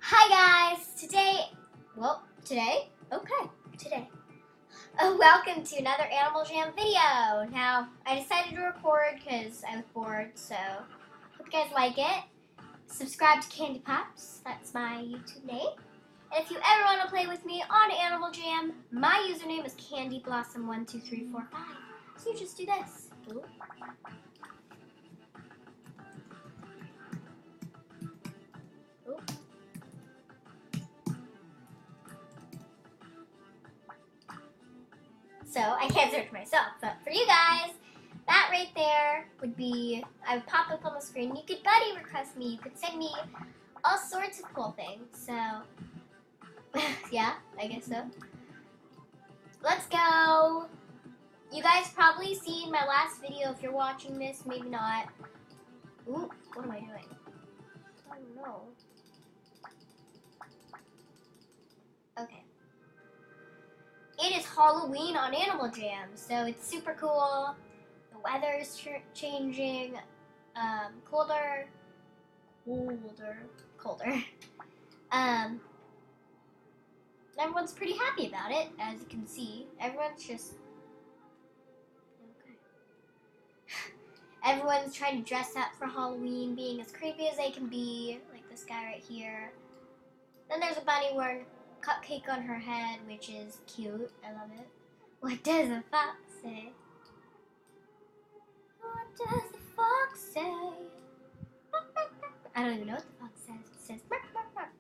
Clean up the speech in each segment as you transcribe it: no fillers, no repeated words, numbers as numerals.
Hi guys! Today, welcome to another Animal Jam video. Now, I decided to record because I was bored, so hope you guys like it. Subscribe to Candy Pops, that's my YouTube name. And if you ever want to play with me on Animal Jam, my username is Candy Blossom 12345. So you just do this. Ooh. So I can't search myself, but for you guys, that right there would be, I would pop up on the screen. You could buddy request me, you could send me all sorts of cool things. So, yeah, I guess so. Let's go. You guys probably seen my last video if you're watching this, maybe not. Ooh, what am I doing? I don't know. Okay. It is Halloween on Animal Jam, so it's super cool. The weather is changing, colder. And everyone's pretty happy about it, as you can see. Everyone's just okay. Everyone's trying to dress up for Halloween, being as creepy as they can be, like this guy right here. Then there's a bunny wearing cupcake on her head, which is cute. I love it. What does a fox say? What does the fox say? I don't even know what the fox says. It says bark, bark, bark.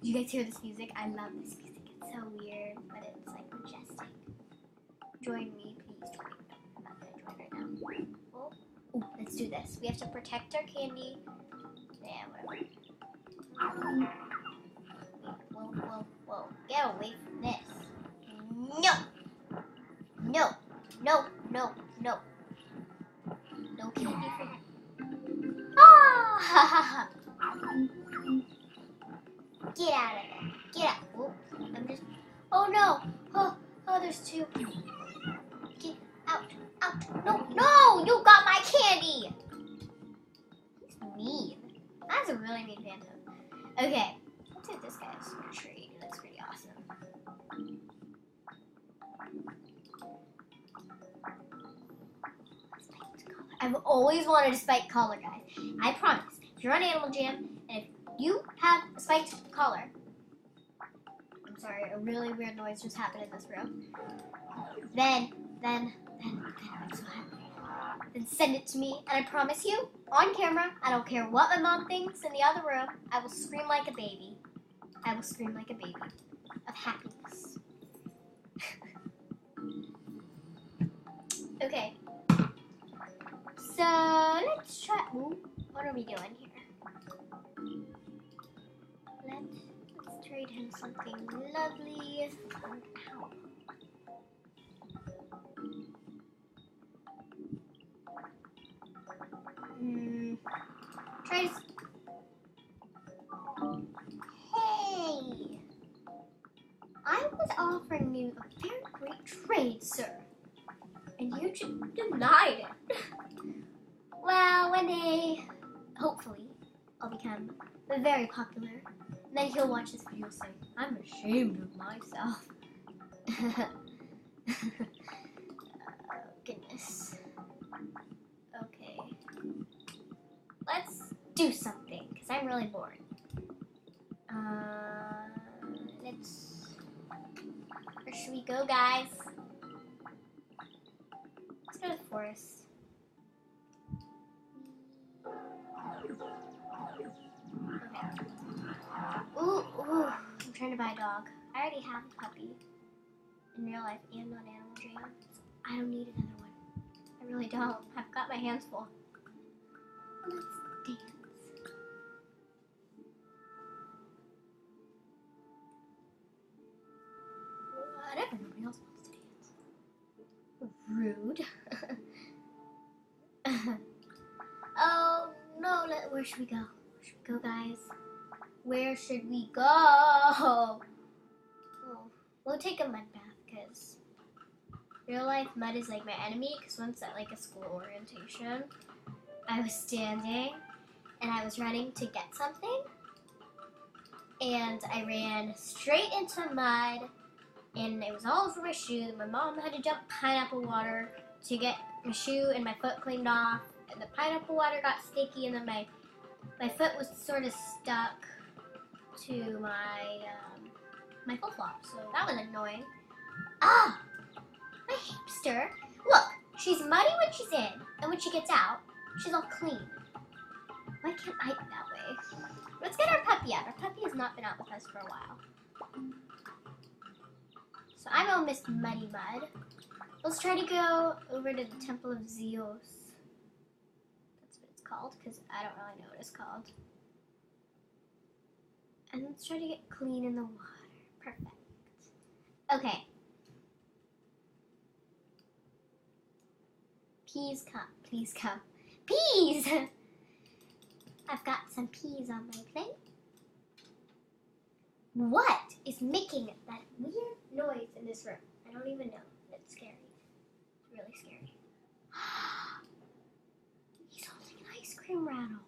You guys hear this music? I love this music. It's so weird, but it's like majestic. Join me, please join me. I'm not gonna join right now. Oh, ooh, let's do this. We have to protect our candy. Yeah, whatever. Whoa. Get away from this. No! No candy for you. Ah! Ha ha ha. Get out of there. Get out. Oh, oh no. Oh, there's two. Get out. No! You got my candy! He's mean. That's a really mean phantom. Okay. Let's see if this guy's a tree. That's pretty awesome. I've always wanted a spiked collar, guys. I promise. If you're on Animal Jam and if you have a spiked collar, I'm sorry, a really weird noise just happened in this room. Then I'm so happy. Then send it to me, and I promise you, on camera, I don't care what my mom thinks in the other room, I will scream like a baby. I will scream like a baby of happiness. Okay. So let's try. Ooh, what are we doing here? Let's trade him something lovely. Ow. Try. Hey, I was offering you a very great trade, sir, and you just denied it. Well, one day, hopefully, I'll become very popular. And then he'll watch this video and say, I'm ashamed of myself. Goodness. Okay. Let's do something, because I'm really bored. Where should we go, guys? Let's go to the forest. Ooh, I'm trying to buy a dog. I already have a puppy in real life and on Animal Jam. I don't need another one. I really don't. I've got my hands full. Let's dance. Whatever, nobody else wants to dance. Rude. Oh no, where should we go? Where should we go, guys? Where should we go? Oh, we'll take a mud bath, because real life mud is like my enemy, because once at like a school orientation, I was standing and I was running to get something, and I ran straight into mud, and it was all over my shoe. My mom had to dump pineapple water to get my shoe and my foot cleaned off, and the pineapple water got sticky, and then my foot was sort of stuck to my flip flop, so that was annoying. Ah, my hamster. Look, she's muddy when she's in, and when she gets out, she's all clean. Why can't I be that way? Let's get our puppy out. Our puppy has not been out with us for a while. So I'm gonna miss Muddy Mud. Let's try to go over to the Temple of Zeus. That's what it's called, because I don't really know what it's called. And let's try to get clean in the water. Perfect. Okay. Peas come. Please come. Peas! I've got some peas on my plate. What is making that weird noise in this room? I don't even know. It's scary. It's really scary. He's holding an ice cream rattle.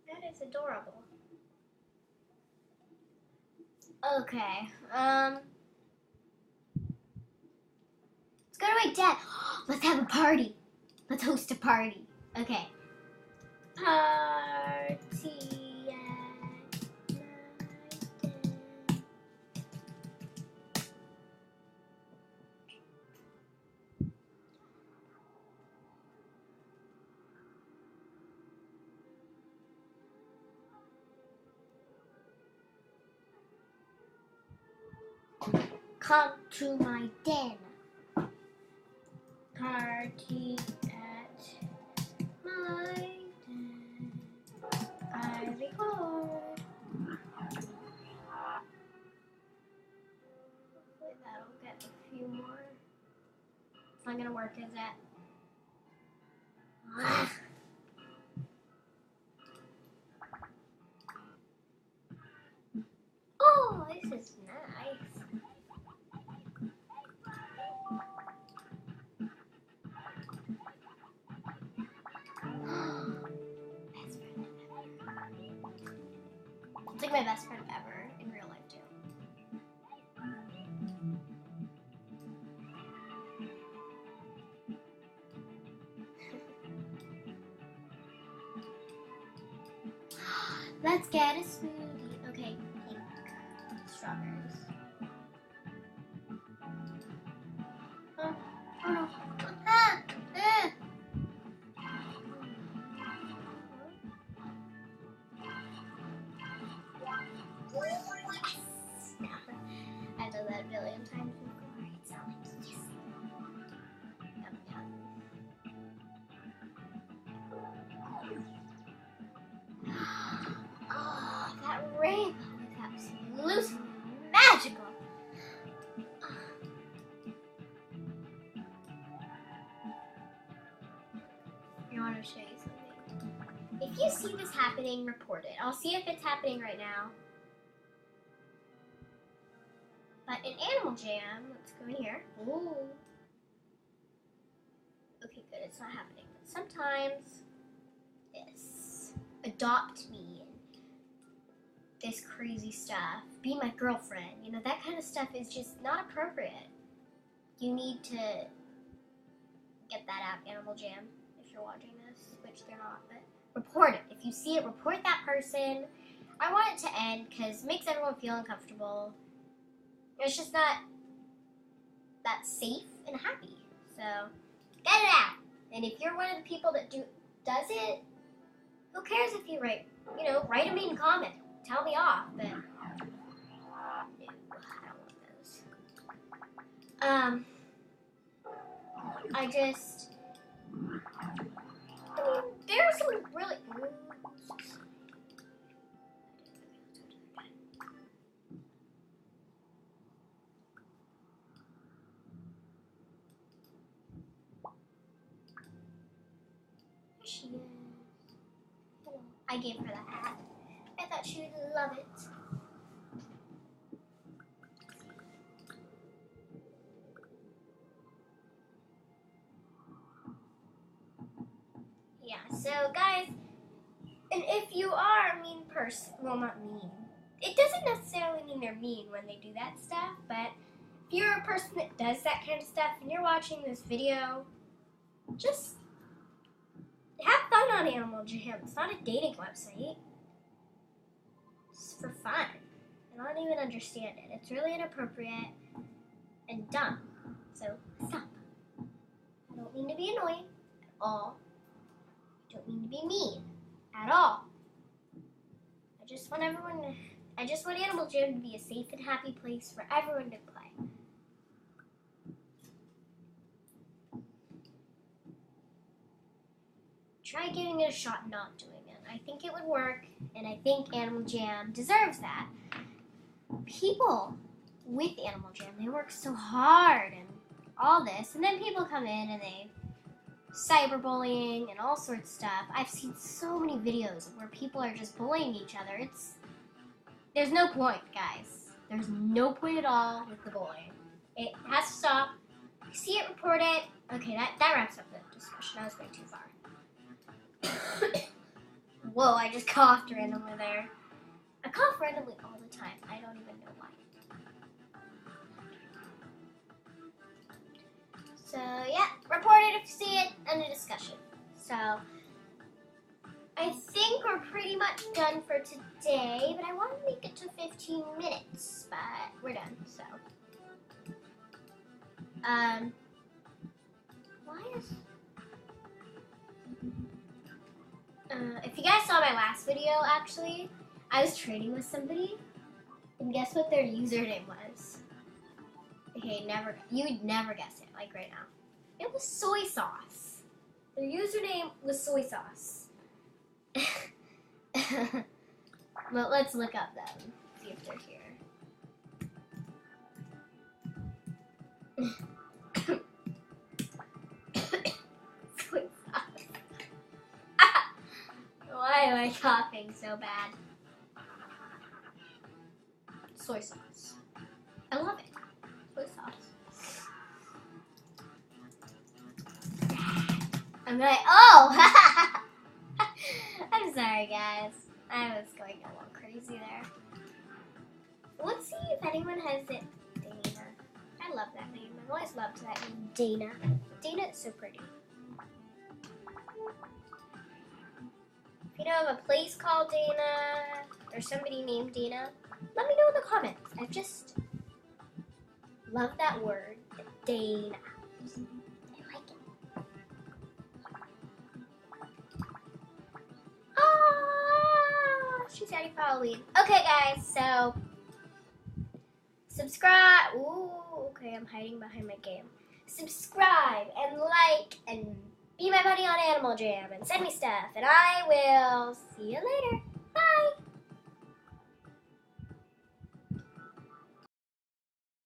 That is adorable. Okay, let's go to my dad. Let's have a party. Let's host a party. Okay. Party at my dad. Come to my den. Party at my den. I record. Hopefully that'll get a few more. It's not gonna work, is it? Oh, this is nice. Best friend ever. It's like my best friend ever in real life too. Let's get a smoothie. Okay, pink strawberries. Oh no. Ah! Ah! Yes! I've done that a billion times before. It sounds like yes. Yum, yum. Oh, that rainbow is absolutely magical. I want to show you something. If you see this happening, report it. I'll see if it's happening right now. But in Animal Jam, let's go in here. Ooh. Okay, good. It's not happening. But sometimes this. Adopt me. This crazy stuff. Be my girlfriend. You know, that kind of stuff is just not appropriate. You need to get that out, Animal Jam, if you're watching this, which they're not, but report it. If you see it, report that person. I want it to end because it makes everyone feel uncomfortable. It's just not that safe and happy. So get it out. And if you're one of the people that does it, who cares if you write a mean comment. Tell me off, but no, I don't want those. There are some really. Here she is. Hello. I gave her that hat. I thought she would love it. Yeah, so guys, and if if you are a mean person, well, not mean. It doesn't necessarily mean they're mean when they do that stuff, but if you're a person that does that kind of stuff and you're watching this video, just have fun on Animal Jam. It's not a dating website. It's for fun. I don't even understand it. It's really inappropriate and dumb. So stop. I don't mean to be annoying at all. I don't mean to be mean at all. I just want Animal Jam to be a safe and happy place for everyone to play. Try giving it a shot not doing it. I think it would work, and I think Animal Jam deserves that. People with Animal Jam, they work so hard and all this, and then people come in and they cyberbullying and all sorts of stuff. I've seen so many videos where people are just bullying each other. There's no point, guys. There's no point at all with the bullying. It has to stop. You see it, report it. Okay, that wraps up the discussion. I was going too far. Whoa, I just coughed randomly there. I cough randomly all the time. I don't even know why. So, yeah, report it if you see it, end of discussion. So, I think we're pretty much done for today, but I want to make it to 15 minutes, but we're done, so. If you guys saw my last video, actually, I was trading with somebody, and guess what their username was? Okay, you would never guess it, like right now. It was soy sauce. Their username was soy sauce. Well, let's look up them, see if they're here. Soy sauce. Why am I coughing so bad? Soy sauce. I love it. Soy sauce. I'm like, oh! I'm sorry, guys. I was going a little crazy there. Let's see if anyone has it. Dana. I love that name. I've always loved that name, Dana. Dana is so pretty. If you know of a place called Dana or somebody named Dana, let me know in the comments. I just love that word, Dana. I like it. She's ready for Halloween. Okay, guys, so subscribe. Ooh, okay, I'm hiding behind my game. Subscribe and like and be my buddy on Animal Jam and send me stuff, and I will see you later.